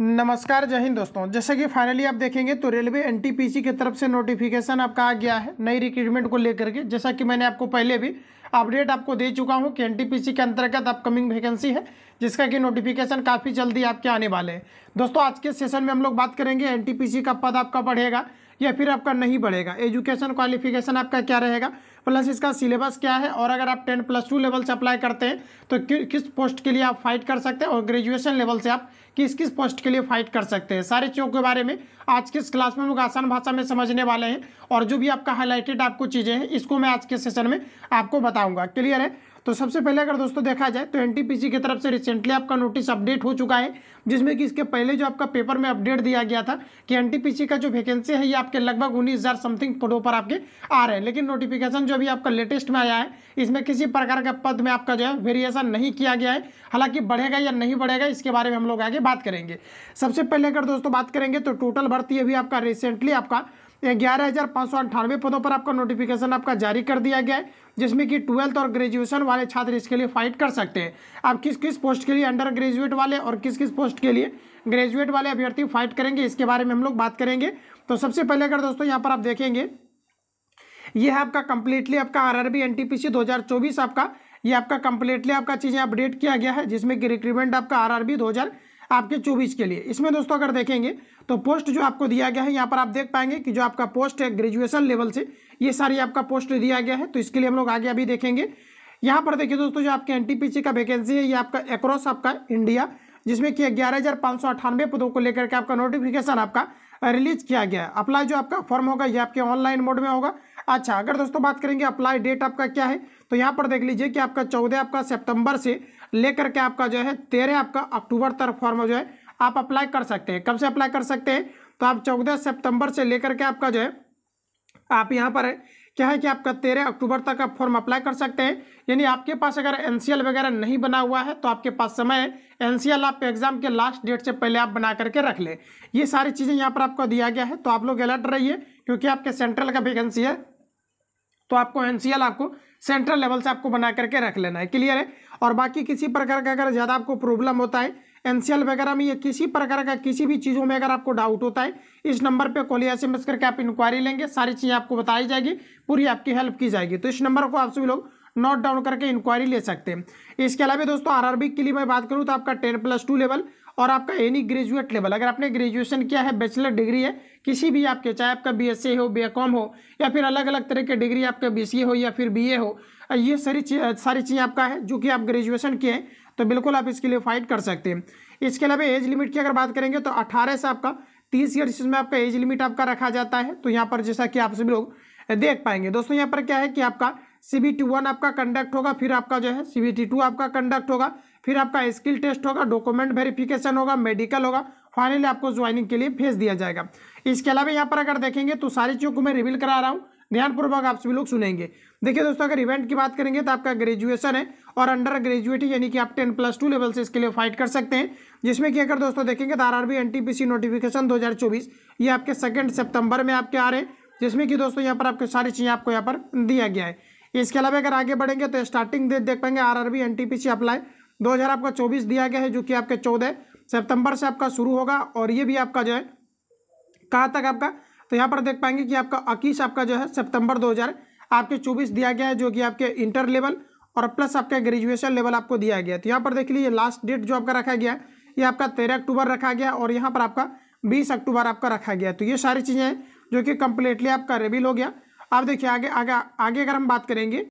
नमस्कार, जय हिंद दोस्तों। जैसे कि फाइनली आप देखेंगे तो रेलवे एनटीपीसी की तरफ से नोटिफिकेशन आपका आ गया है नई रिक्रूटमेंट को लेकर के। जैसा कि मैंने आपको पहले भी अपडेट आपको दे चुका हूं कि एनटीपीसी के अंतर्गत अपकमिंग वैकेंसी है जिसका कि नोटिफिकेशन काफ़ी जल्दी आपके आने वाले हैं। दोस्तों आज के सेशन में हम लोग बात करेंगे एनटीपीसी का पद आपका बढ़ेगा या फिर आपका नहीं बढ़ेगा, एजुकेशन क्वालिफिकेशन आपका क्या रहेगा, प्लस इसका सिलेबस क्या है, और अगर आप 10+2 लेवल से अप्लाई करते हैं तो किस पोस्ट के लिए आप फाइट कर सकते हैं, और ग्रेजुएशन लेवल से आप किस किस पोस्ट के लिए फाइट कर सकते हैं। सारी चीज़ों के बारे में आज के इस क्लास में हम लोग आसान भाषा में समझने वाले हैं, और जो भी आपका हाईलाइटेड आपको चीज़ें हैं इसको मैं आज के सेशन में आपको बताऊंगा। क्लियर है? तो सबसे पहले अगर दोस्तों देखा जाए तो एनटीपीसी की तरफ से रिसेंटली आपका नोटिस अपडेट हो चुका है, जिसमें कि इसके पहले जो आपका पेपर में अपडेट दिया गया था कि एनटीपीसी का जो वैकेंसी है ये आपके लगभग 19,000 समथिंग पदों पर आपके आ रहे हैं। लेकिन नोटिफिकेशन जो अभी आपका लेटेस्ट में आया है इसमें किसी प्रकार का पद में आपका जो है वेरिएशन नहीं किया गया है। हालांकि बढ़ेगा या नहीं बढ़ेगा इसके बारे में हम लोग आगे बात करेंगे। सबसे पहले अगर दोस्तों बात करेंगे तो टोटल भर्ती अभी आपका रिसेंटली आपका 11,598 पदों पर आपका नोटिफिकेशन आपका जारी कर दिया गया है, जिसमें कि 12th और ग्रेजुएशन वाले छात्र इसके लिए फाइट कर सकते हैं। आप किस किस पोस्ट के लिए अंडर ग्रेजुएट वाले और किस किस पोस्ट के लिए ग्रेजुएट वाले अभ्यर्थी फाइट करेंगे इसके बारे में हम लोग बात करेंगे। तो सबसे पहले अगर दोस्तों यहाँ पर आप देखेंगे ये है आपका कंप्लीटली आपका आरआरबी एनटीपीसी 2024 आपका ये आपका कंप्लीटली आपका चीज़ें अपडेट किया गया है, जिसमें कि रिक्रूटमेंट आपका आरआरबी 2024 के लिए। इसमें दोस्तों अगर देखेंगे तो पोस्ट जो आपको दिया गया है यहाँ पर आप देख पाएंगे कि जो आपका पोस्ट है ग्रेजुएशन लेवल से ये सारी आपका पोस्ट दिया गया है। तो इसके लिए हम लोग आगे अभी देखेंगे। यहाँ पर देखिए दोस्तों जो आपके एनटीपीसी का वैकेंसी है ये आपका अक्रॉस आपका इंडिया, जिसमें कि 11,598 पदों को लेकर के आपका नोटिफिकेशन आपका रिलीज किया गया है। अप्लाई जो आपका फॉर्म होगा ये आपके ऑनलाइन मोड में होगा। अच्छा, अगर दोस्तों बात करेंगे अप्लाई डेट आपका क्या है तो यहाँ पर देख लीजिए कि आपका 14 आपका सितंबर से लेकर के आपका जो है 13 आपका अक्टूबर तक फॉर्म जो है आप अप्लाई कर सकते हैं। कब से अप्लाई कर सकते हैं तो आप 14 सितंबर से लेकर के आपका जो है आप यहाँ पर क्या है कि आपका 13 अक्टूबर तक आप फॉर्म अप्लाई कर सकते हैं। यानी आपके पास अगर एनसीएल वगैरह नहीं बना हुआ है तो आपके पास समय है, एनसीएल आप एग्जाम के लास्ट डेट से पहले आप बना करके रख लें। ये सारी चीज़ें यहाँ पर आपको दिया गया है, तो आप लोग अलर्ट रहिए क्योंकि आपके सेंट्रल का वैकेंसी है तो आपको एनसीएल आपको सेंट्रल लेवल से आपको बना करके रख लेना है। क्लियर है? और बाकी किसी प्रकार का अगर ज़्यादा आपको प्रॉब्लम होता है एनसीएल वगैरह में या किसी प्रकार का किसी भी चीज़ों में अगर आपको डाउट होता है इस नंबर पे कॉल या एसएमएस करके आप इंक्वायरी लेंगे, सारी चीज़ें आपको बताई जाएगी, पूरी आपकी हेल्प की जाएगी। तो इस नंबर को आप सभी लोग नोट डाउन करके इंक्वायरी ले सकते हैं। इसके अलावा दोस्तों आरआरबी के लिए मैं बात करूँ तो आपका 10+2 लेवल और आपका एनी ग्रेजुएट लेवल, अगर आपने ग्रेजुएशन किया है, बैचलर डिग्री है किसी भी आपके, चाहे आपका बीएससी हो, बीकॉम हो या फिर अलग अलग तरह के डिग्री आपका बीसीए हो या फिर बीए हो, ये सारी चीज़ें आपका है जो कि आप ग्रेजुएशन किए हैं तो बिल्कुल आप इसके लिए फाइट कर सकते हैं। इसके अलावा एज लिमिट की अगर बात करेंगे तो 18 से आपका 30 ईयर इसमें आपका एज लिमिट आपका रखा जाता है। तो यहाँ पर जैसा कि आप सभी लोग देख पाएंगे दोस्तों यहाँ पर क्या है कि आपका CBT 1 आपका कंडक्ट होगा, फिर आपका जो है CBT 2 आपका कंडक्ट होगा, फिर आपका स्किल टेस्ट होगा, डॉक्यूमेंट वेरिफिकेशन होगा, मेडिकल होगा, फाइनली आपको ज्वाइनिंग के लिए भेज दिया जाएगा। इसके अलावा यहाँ पर अगर देखेंगे तो सारी चीज़ों को मैं रिवील करा रहा हूँ, ध्यानपूर्वक आप सभी लोग सुनेंगे। देखिए दोस्तों अगर इवेंट की बात करेंगे तो आपका ग्रेजुएशन है और अंडर ग्रेजुएट यानी कि आप 10+2 लेवल से इसके लिए फाइट कर सकते हैं, जिसमें कि अगर दोस्तों देखेंगे तो आरआरबी एनटीपीसी नोटिफिकेशन 2024 ये आपके 2 सितंबर में आपके आ रहे हैं, जिसमें कि दोस्तों यहाँ पर आपको सारी चीज़ें आपको यहाँ पर दिया गया है। इसके अलावा अगर आगे बढ़ेंगे तो स्टार्टिंग डेट देख पाएंगे आरआरबी एनटीपीसी अप्लाई 2024 दिया गया है, जो कि आपके 14 सितंबर से आपका शुरू होगा, और ये भी आपका जो है कहाँ तक आपका, तो यहाँ पर देख पाएंगे कि आपका 21 आपका जो है सितंबर 2024 दिया गया है, जो कि आपके इंटर लेवल और प्लस आपका ग्रेजुएशन लेवल आपको दिया गया है। तो यहाँ पर देख लीजिए लास्ट डेट जो आपका रखा गया है ये आपका 13 अक्टूबर रखा गया और यहाँ पर आपका 20 अक्टूबर आपका रखा गया। तो ये सारी चीज़ें हैं जो कि कंप्लीटली आपका रिवील हो गया। आप देखिए आगे अगर हम बात करेंगे,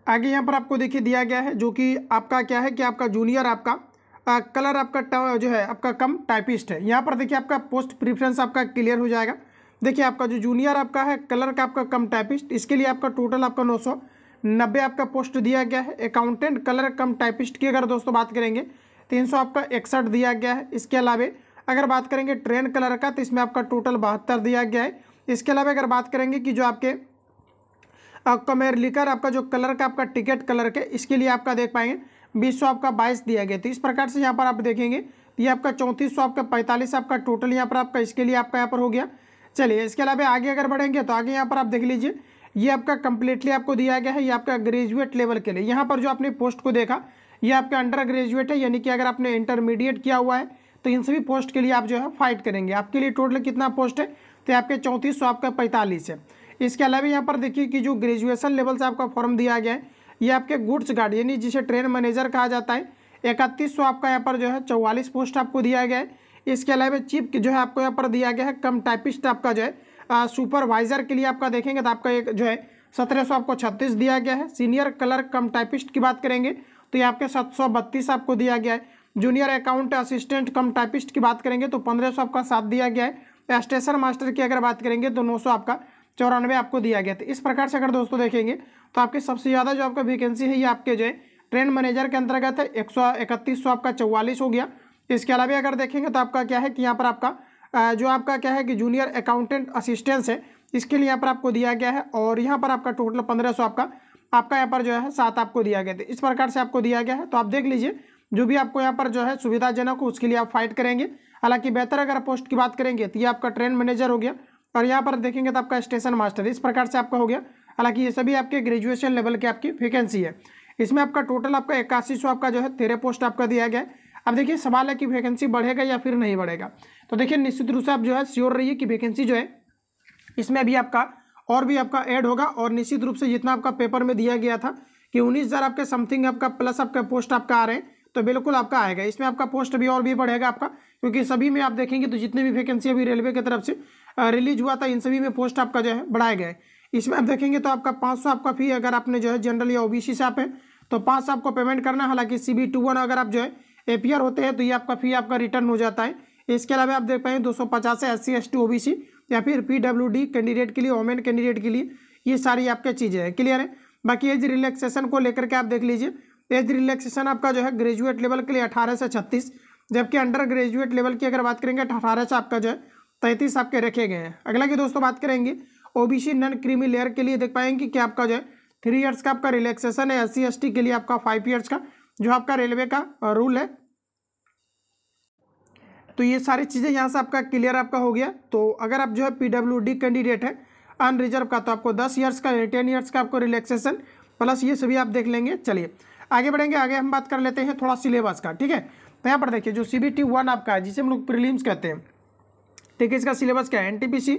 आगे यहाँ पर आपको देखिए दिया गया है जो कि आपका क्या है कि आपका जूनियर आपका कलर आपका जो है आपका कम टाइपिस्ट है। यहाँ पर देखिए आपका पोस्ट प्रीफरेंस आपका क्लियर हो जाएगा। देखिए आपका जो जूनियर आपका है कलर का आपका कम टाइपिस्ट, इसके लिए आपका टोटल आपका 990 आपका पोस्ट दिया गया है। अकाउंटेंट कलर कम टाइपिस्ट की अगर दोस्तों बात करेंगे 300 आपका 61 दिया गया है। इसके अलावा अगर बात करेंगे ट्रेन कलर का तो इसमें आपका टोटल 72 दिया गया है। इसके अलावा अगर बात करेंगे कि जो आपके कमेरलिकर आपका जो कलर का आपका टिकट कलर के, इसके लिए आपका देख पाएंगे 200 आपका 22 दिया गया। तो इस प्रकार से यहाँ पर आप देखेंगे ये आपका 3400 आपका 45 आपका टोटल यहाँ पर आपका इसके लिए आपका यहाँ पर हो गया। चलिए इसके अलावा आगे अगर बढ़ेंगे तो आगे यहाँ पर आप देख लीजिए ये आपका कंप्लीटली आपको दिया गया है, ये आपका ग्रेजुएट लेवल के लिए। यहाँ पर जो आपने पोस्ट को देखा ये आपका अंडर ग्रेजुएट है, यानी कि अगर आपने इंटरमीडिएट किया हुआ है तो इन सभी पोस्ट के लिए आप जो है फाइट करेंगे। आपके लिए टोटल कितना पोस्ट है, तो आपके 3400 आपका 45 है। इसके अलावा यहाँ पर देखिए कि जो ग्रेजुएशन लेवल से आपका फॉर्म दिया गया है, ये आपके गुड्स गार्ड यानी जिसे ट्रेन मैनेजर कहा जाता है, 3100 आपका यहाँ पर जो है 44 पोस्ट आपको दिया गया है। इसके अलावा चीफ जो है आपको यहाँ पर दिया गया है कम टाइपिस्ट आपका जो है सुपरवाइजर के लिए आपका देखेंगे तो आपका एक जो है 1700 आपको 36 दिया गया है। सीनियर क्लर्क कम टाइपिस्ट की बात करेंगे तो ये आपके 732 आपको दिया गया है। जूनियर अकाउंट असिस्टेंट कम टाइपिस्ट की बात करेंगे तो 1500 आपका 7 दिया गया है। स्टेशन मास्टर की अगर बात करेंगे तो 900 आपका 94 आपको दिया गया। तो इस प्रकार से अगर दोस्तों देखेंगे तो आपके सबसे ज़्यादा जो आपका वैकेंसी है ये आपके जो है ट्रेन मैनेजर के अंतर्गत है, 3100 आपका 44 हो गया। इसके अलावा अगर देखेंगे तो आपका क्या है कि यहाँ पर आपका जो आपका क्या है कि जूनियर अकाउंटेंट असिस्टेंस है, इसके लिए यहाँ पर आपको दिया गया है और यहाँ पर आपका टोटल 1500 आपका यहाँ पर जो है 7 आपको दिया गया। तो इस प्रकार से आपको दिया गया है। तो आप देख लीजिए जो भी आपको यहाँ पर जो है सुविधाजनक हो उसके लिए आप फाइट करेंगे। हालांकि बेहतर अगर पोस्ट की बात करेंगे तो ये आपका ट्रेन मैनेजर हो गया और यहाँ पर देखेंगे तो आपका स्टेशन मास्टर, इस प्रकार से आपका हो गया। हालांकि ये सभी आपके ग्रेजुएशन लेवल के आपकी वैकेंसी है। इसमें आपका टोटल आपका 8100 आपका जो है 13 पोस्ट आपका दिया गया है। अब देखिए सवाल है कि वैकेंसी बढ़ेगा या फिर नहीं बढ़ेगा। तो देखिए निश्चित रूप से आप जो है श्योर रहिए कि वैकेंसी जो है इसमें अभी आपका और भी आपका ऐड होगा और निश्चित रूप से जितना आपका पेपर में दिया गया था कि 19,000 आपके समथिंग आपका प्लस आपका पोस्ट आपका आ रहे हैं, तो बिल्कुल आपका आएगा। इसमें आपका पोस्ट अभी और भी बढ़ेगा आपका, क्योंकि सभी में आप देखेंगे तो जितने भी वैकेंसी अभी रेलवे की तरफ से रिलीज हुआ था इन सभी में पोस्ट आपका जो है बढ़ाया गया है। इसमें आप देखेंगे तो आपका 500 आपका फी अगर आपने जो है जनरल या ओबीसी से आप है तो 500 आपको पेमेंट करना है। हालांकि CB21 अगर आप जो है APR होते हैं तो ये आपका फी आपका रिटर्न हो जाता है। इसके अलावा आप देख पाएंगे 250 है SC ST OBC या फिर PWD कैंडिडेट के लिए, वोमेन कैंडिडेट के लिए, ये सारी आपके चीज़ें हैं। क्लियर है। बाकी एज रिलैक्सेशन को लेकर के आप देख लीजिए, एज रिलैक्सेशन आपका जो है ग्रेजुएट लेवल के लिए 18 से 36, जबकि अंडर ग्रेजुएट लेवल की अगर बात करेंगे 18 से आपका जो है 33 आपके रखे गए हैं। अगला की दोस्तों बात करेंगे OBC नॉन क्रीमी लेयर के लिए, देख पाएंगे कि आपका जो है 3 ईयर्स का आपका रिलैक्सेशन है। SC ST के लिए आपका 5 ईयर्स का जो आपका रेलवे का रूल है। तो ये सारी चीज़ें यहाँ से आपका क्लियर आपका हो गया। तो अगर आप जो है PWD कैंडिडेट है अनरिजर्व का तो आपको 10 ईयर्स का 10 ईयर्स का आपको रिलैक्सेशन प्लस ये सभी आप देख लेंगे। चलिए आगे बढ़ेंगे। आगे हम बात कर लेते हैं थोड़ा सिलेबस का, ठीक है। तो यहाँ पर देखिए जो CBT1 आपका है जिसे हम लोग प्रीलिम्स कहते हैं, ठीक है, इसका सिलेबस क्या है, NTPC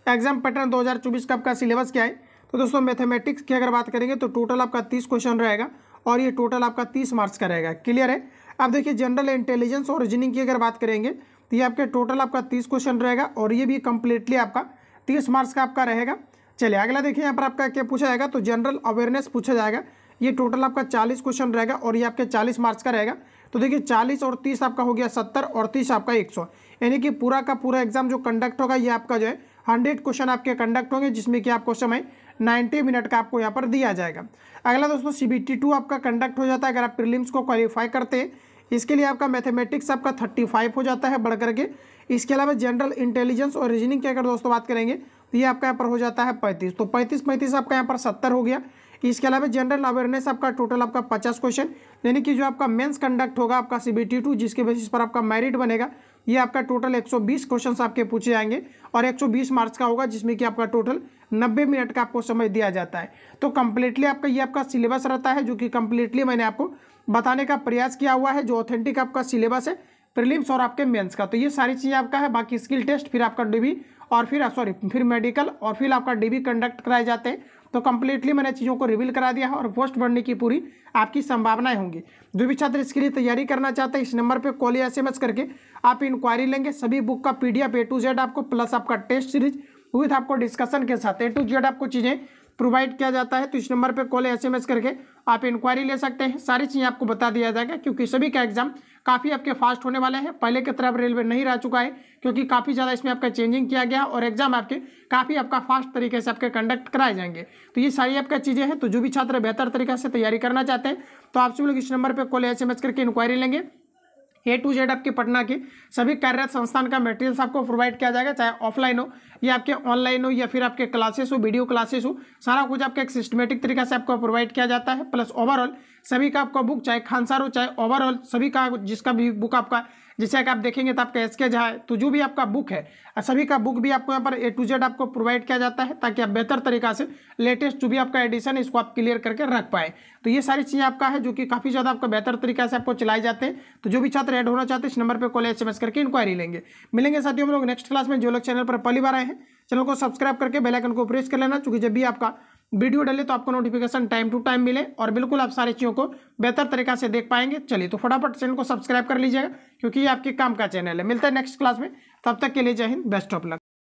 एग्जाम पैटर्न 2024 का आपका सिलेबस क्या है। तो दोस्तों मैथमेटिक्स की अगर बात करेंगे तो टोटल आपका 30 क्वेश्चन रहेगा और ये टोटल आपका 30 मार्क्स का रहेगा। क्लियर है। अब देखिए जनरल इंटेलिजेंस और रीजनिंग की अगर बात करेंगे तो ये आपके टोटल आपका 30 क्वेश्चन रहेगा और ये भी कंप्लीटली आपका 30 मार्क्स का आपका रहेगा। चलिए अगला देखिए यहाँ पर आपका क्या पूछा जाएगा, तो जनरल अवेयरनेस पूछा जाएगा। ये टोटल आपका 40 क्वेश्चन रहेगा और ये आपके 40 मार्क्स का रहेगा। तो देखिए 40 और 30 आपका हो गया 70 और 30 आपका 100, यानी कि पूरा का पूरा एग्जाम जो कंडक्ट होगा ये आपका जो है 100 क्वेश्चन आपके कंडक्ट होंगे, जिसमें कि आपको समय 90 मिनट का आपको यहाँ पर दिया जाएगा। अगला दोस्तों CBT2 आपका कंडक्ट हो जाता है अगर आप प्रीलिम्स को क्वालिफाई करते हैं। इसके लिए आपका मैथमेटिक्स आपका 35 हो जाता है बढ़ करके। इसके अलावा जनरल इंटेलिजेंस और रीजनिंग की अगर दोस्तों बात करेंगे तो ये आपका यहाँ पर हो जाता है 35, तो 35 आपका यहाँ पर 70 हो गया। इसके अलावा जनरल अवेयरनेस आपका टोटल आपका 50 क्वेश्चन, यानी कि जो आपका मेंस कंडक्ट होगा आपका CBT2 जिसके बेसिस पर आपका मेरिट बनेगा, ये आपका टोटल 120 क्वेश्चन आपके पूछे जाएंगे और 120 मार्क्स का होगा, जिसमें कि आपका टोटल 90 मिनट का आपको समय दिया जाता है। तो कंप्लीटली आपका ये आपका सिलेबस रहता है, जो कि कंप्लीटली मैंने आपको बताने का प्रयास किया हुआ है, जो ऑथेंटिक आपका सिलेबस है प्रीलिम्स और आपके मेंस का। तो ये सारी चीज़ें आपका है। बाकी स्किल टेस्ट, फिर आपका DB और फिर मेडिकल और फिर आपका DB कंडक्ट कराए जाते हैं। तो कंप्लीटली मैंने चीज़ों को रिवील करा दिया है और पोस्ट बढ़ने की पूरी आपकी संभावनाएं होंगी। जो भी छात्र इसके लिए तैयारी करना चाहते हैं इस नंबर पे कॉल या SMS करके आप इंक्वायरी लेंगे। सभी बुक का PDF A to Z आपको प्लस आपका टेस्ट सीरीज विद आपको डिस्कशन के साथ A to Z आपको चीज़ें प्रोवाइड किया जाता है। तो इस नंबर पे कॉल या SMS करके आप इंक्वायरी ले सकते हैं। सारी चीज़ें आपको बता दिया जाएगा, क्योंकि सभी का एग्जाम काफ़ी आपके फास्ट होने वाले हैं। पहले की तरह रेलवे नहीं रह चुका है, क्योंकि काफ़ी ज़्यादा इसमें आपका चेंजिंग किया गया और एग्जाम आपके काफ़ी आपका फास्ट तरीके से आपके कंडक्ट कराए जाएंगे। तो ये सारी आपका चीज़ें हैं। तो जो भी छात्र बेहतर तरीके से तैयारी करना चाहते हैं तो आप सभी लोग इस नंबर पर कॉल या SMS करके इंक्वायरी लेंगे। A to Z आपके पटना के सभी कार्यरत संस्थान का मटेरियल्स आपको प्रोवाइड किया जाएगा, चाहे ऑफलाइन हो या आपके ऑनलाइन हो या फिर आपके क्लासेस हो, वीडियो क्लासेस हो, सारा कुछ आपका एक सिस्टमेटिक तरीके से आपको प्रोवाइड किया जाता है। प्लस ओवरऑल सभी का आपका बुक, चाहे खानसार हो चाहे ओवरऑल सभी का जिसका भी बुक आपका जैसे कि आप देखेंगे तो आपका SK झा है, तो जो भी आपका बुक है सभी का बुक भी आपको यहाँ पर A to Z आपको प्रोवाइड किया जाता है, ताकि आप बेहतर तरीका से लेटेस्ट जो भी आपका एडिशन है इसको आप क्लियर करके रख पाए। तो ये सारी चीज़ें आपका है जो कि काफ़ी ज़्यादा आपका बेहतर तरीका से आपको चलाए जाते हैं। तो जो भी छात्र ऐड होना चाहते हैं इस नंबर पर कॉल SMS करके इंक्वायरी लेंगे। मिलेंगे साथियों हम लोग नेक्स्ट क्लास में। जो लोग चैनल पर पहली बार आए हैं चैनल को सब्सक्राइब करके बेल आइकन को प्रेस कर लेना, क्योंकि जब भी आपका वीडियो डाले तो आपको नोटिफिकेशन टाइम टू टाइम मिले और बिल्कुल आप सारी चीज़ों को बेहतर तरीका से देख पाएंगे। चलिए तो फटाफट चैनल को सब्सक्राइब कर लीजिएगा, क्योंकि ये आपके काम का चैनल है। मिलता है नेक्स्ट क्लास में, तब तक के लिए जय हिंद, बेस्ट ऑफ लक।